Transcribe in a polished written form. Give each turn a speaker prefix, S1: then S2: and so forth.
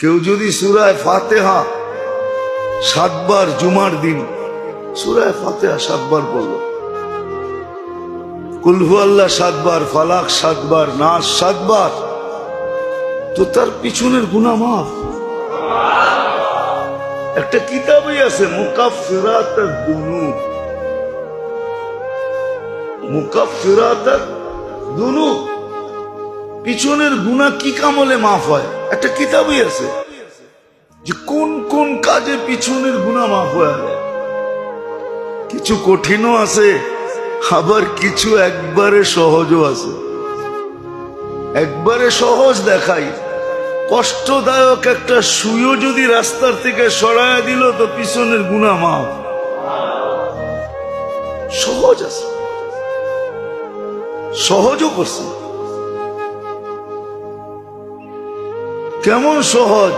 S1: কেউ যদি সূরা ফাতিহা 7 বার জুমার দিন সূরা ফাতিহা 7 বার পড়ল, কুল হুয়াল্লাহ 7 বার, ফালাক 7 বার, নাস 7 বার, তো তার পিছনের গুনাহ মাফ। একটা কিতাবই আছে মুকাফফিরাতুদ দুনুব, মুকাফফিরাতুদ দুনুব, পিছনের গুনাহ কি কামলে মাফ হয়। একটা কিতাবই আছে যে কোন কোন কাজে পিছনের গুনাহ মাফ হয়ে যায়। কিছু কঠিনও আছে, আবার কিছু একবারে সহজও আছে। একবারে সহজ দেখাই, কষ্টদায়ক একটা সুইও যদি রাস্তার থেকে সরায়া দিল তো পিছনের গুনাহ মাফ। সহজ আছে, সহজও করছে। কেমন সহজ?